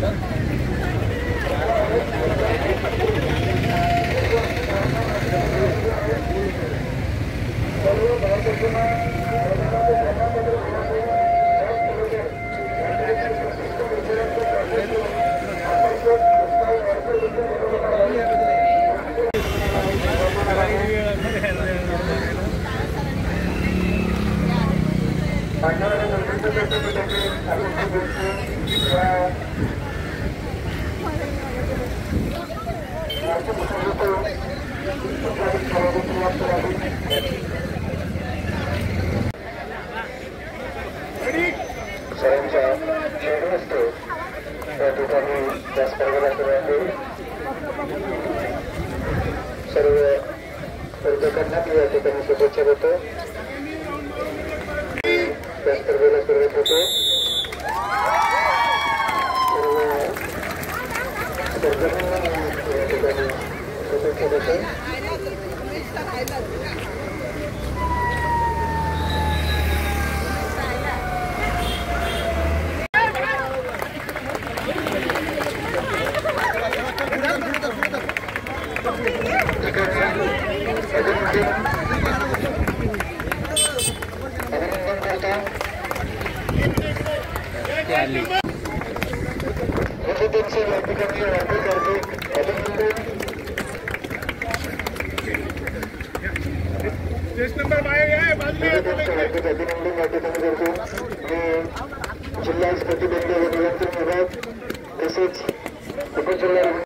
सर्व स्पर्धकांना या ठिकाणी शुभेच्छा देतो. त्या स्पर्धेला सुरुवात होते. सर्व स्पर्धकांना या ठिकाणी शुभेच्छा देतो.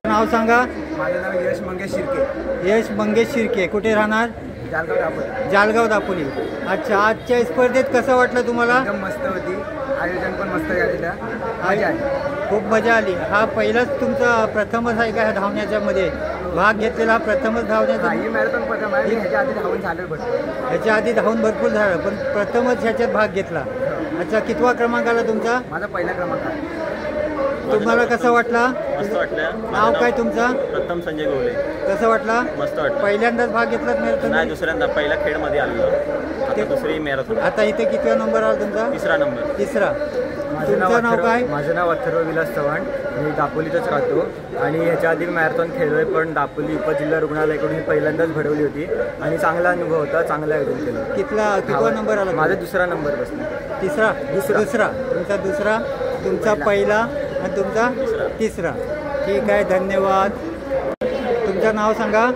नाव सांगा. माझं नाव यश मंगेश शिर्के. यश मंगेश शिर्के. कुठे राहणार? जालगाव दापोली. जालगाव दापोली. अच्छा, आजच्या स्पर्धेत कसं वाटलं तुम्हाला? एकदम मस्त होती. आयोजन पण मस्त झालेलं. मजा आली. खूप मजा आली. हा पहिलाच तुमचा प्रथमच आहे का ह्या धावण्याच्या मध्ये भाग घेतलेला? हा प्रथमच धावण्याचा? ही मॅरेथॉन प्रथम आहे. ह्याच्या आधी धावून झालं भरपूर. ह्याच्या आधी धावून भरपूर झालं, पण प्रथमच ह्याच्यात भाग घेतला. अच्छा, कितवा क्रमांक आला तुमचा? माझा पहिला क्रमांक आहे. तुम्हाला कसं वाटला? मस्त वाटलं. नाव काय तुमचं? प्रथम संजय गोवले. कसं वाटलं? मस्त वाटलं. पहिल्यांदाच भाग घेतलात मॅरेथॉन? नाही, दुसऱ्यांदा. पहिला खेळमध्ये आलेलो, आता दुसरी मॅरेथॉन. आता इथे कितवा नंबर आला तुमचा? तिसरा नंबर. तिसरा. तुमचं नाव काय? माझं नाव अथर्व विलास चव्हाण. मी दापोलीतच राहतो आणि ह्याच्या आधी मॅरेथॉन खेळलोय, पण दापोली उपजिल्हा रुग्णालयाकडून पहिल्यांदाच भरवली होती आणि चांगला अनुभव होता. चांगलं आयोजन केलं. कितवा नंबर आला? माझा दुसरा नंबर बसला. तिसरा? दुसरा. तुमचा दुसरा, तुमचा पहिला आणि तुमचा तिसरा. ठीक आहे, धन्यवाद. तुमचं नाव सांगा.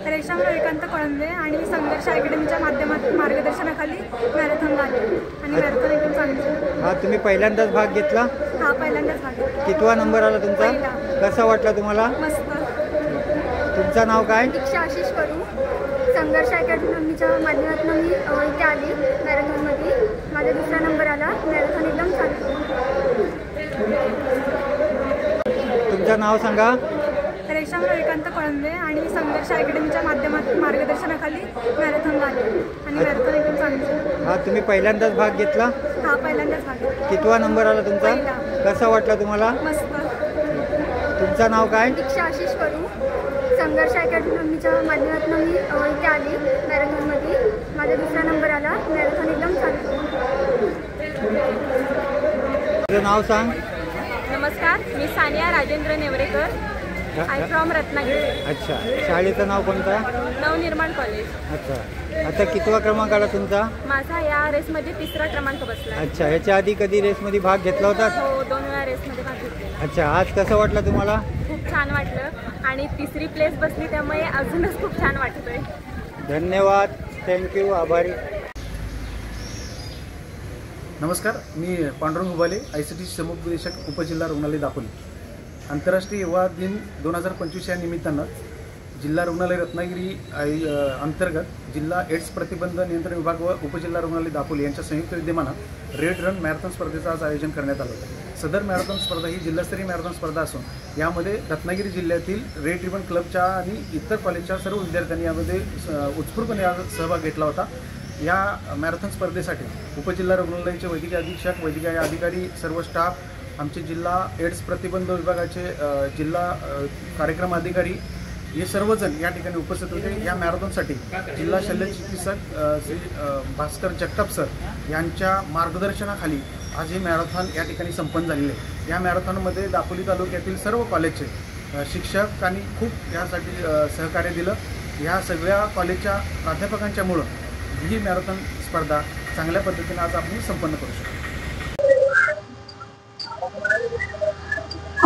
रेशम रविकांत कोळंबे आणि संघर्ष अकॅडमीच्या माध्यमातून मार्गदर्शनाखाली मॅरेथॉन झाली आणि मॅरेथॉन एकदम चांगली. हा, तुम्ही पहिल्यांदाच भाग घेतला? हा, पहिल्यांदाच भाग घेतला. कितवा नंबर आला तुमचा? कसा वाटला तुम्हाला? मस्त. तुमचं नाव काय? दीक्षा आशिष करू. संघर्ष अकॅडमीच्या माध्यमातून मी इथे आली मॅरेथॉनमध्ये. माझा दुसरा नंबर आला. मॅरेथॉन एकदम चांगली. तुमचं नाव सांगा. रेशम रविकांत कोळंबे आणि संघर्ष अकॅडमीच्या माध्यमातून मार्गदर्शनाखाली मॅरेथॉन झाली आणि मॅरेथॉन एकदम चांगली. हा, तुम्ही पहिल्यांदाच भाग घेतला? हा, पहिल्यांदाच भाग घेतला. कितवा नंबर आला तुमचा? पहिला. कसा वाटला तुम्हाला? मस्त. तुमचं नाव काय? दीक्षा आशिष करू. संघर्ष अकॅडमीच्या माध्यमातून मी इथे आली मॅरेथॉनमध्ये. माझा दुसरा नंबर आला. मॅरेथॉन एकदम चांगली. तुझं नाव सांग. नमस्कार, मी सानिया राजेंद्र नेवरेकर. I from Ratnagiri. अच्छा, शाळेचं नाव कोणतं? नवनिर्माण कॉलेज. अच्छा, आता कितवा क्रमांक आला तुमचा? माझा या रेसमध्ये तिसरा क्रमांक बसला. अच्छा, ह्याच्या आधी कधी रेसमध्ये भाग घेतला होता? हो, 2 वेळा रेसमध्ये भाग घेतला. अच्छा, आज कसं वाटलं तुम्हाला? खूप छान वाटलं आणि तिसरी प्लेस बसली, त्यामुळे अजूनच खूप छान वाटतंय. धन्यवाद. थँक्यू. आभारी. नमस्कार, मी पांडुरंग हुबाले, ICT समुपदेशक उपजिल्हा रुग्णालय दापोली. आंतरराष्ट्रीय युवा दिन 2025 या निमित्तानं जिल्हा रुग्णालय रत्नागिरी अंतर्गत जिल्हा एड्स प्रतिबंध नियंत्रण विभाग व उपजिल्हा रुग्णालय दापोली यांच्या संयुक्त विद्यमानं रेड रन मॅरेथॉन स्पर्धेचं आज आयोजन करण्यात आलं होतं. सदर मॅरेथॉन स्पर्धा ही जिल्हास्तरीय मॅरेथॉन स्पर्धा असून यामध्ये रत्नागिरी जिल्ह्यातील रेड रिबन क्लबच्या आणि इतर कॉलेजच्या सर्व विद्यार्थ्यांनी यामध्ये उत्स्फूर्तपणे सहभाग घेतला होता. या मॅरेथॉन स्पर्धेसाठी उपजिल्हा रुग्णालयाचे वैद्यकीय अधीक्षक, वैद्यकीय अधिकारी, सर्व स्टाफ, आमचे जिल्हा एड्स प्रतिबंध विभागाचे जिल्हा कार्यक्रम अधिकारी हे सर्वजण या ठिकाणी उपस्थित होते. या मॅरेथॉनसाठी जिल्हा शल्यचिकित्सक श्री भास्कर जगताप सर यांच्या मार्गदर्शनाखाली आज ही मॅरेथॉन या ठिकाणी संपन्न झालेली आहे. या मॅरेथॉनमध्ये दापोली तालुक्यातील सर्व कॉलेजचे शिक्षकांनी खूप यासाठी सहकार्य दिलं. ह्या सगळ्या कॉलेजच्या प्राध्यापकांच्यामुळं ही मॅरेथॉन स्पर्धा चांगल्या पद्धतीने आज आपण संपन्न करू शकतो.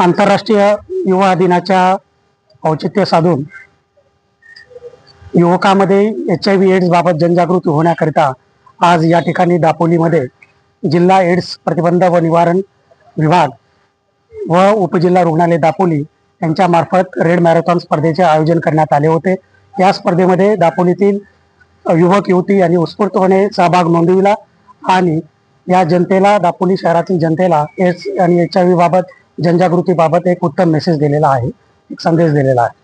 आंतरराष्ट्रीय युवा दिनाच्या औचित्य साधून युवकांमध्ये HIV एड्स बाबत जनजागृती होण्याकरिता आज या ठिकाणी दापोलीमध्ये जिल्हा एड्स प्रतिबंध व निवारण विभाग व उपजिल्हा रुग्णालय दापोली यांच्यामार्फत रेड मॅरेथॉन स्पर्धेचे आयोजन करण्यात आले होते. या स्पर्धेमध्ये दापोलीतील युवक युवती यांनी उत्स्फूर्तपणे सहभाग नोंदविला आणि या जनतेला, दापोली शहरातील जनतेला एड्स आणि HIV बाबत जनजागृतीबाबत एक उत्तम मेसेज दिलेला आहे, एक संदेश दिलेला आहे.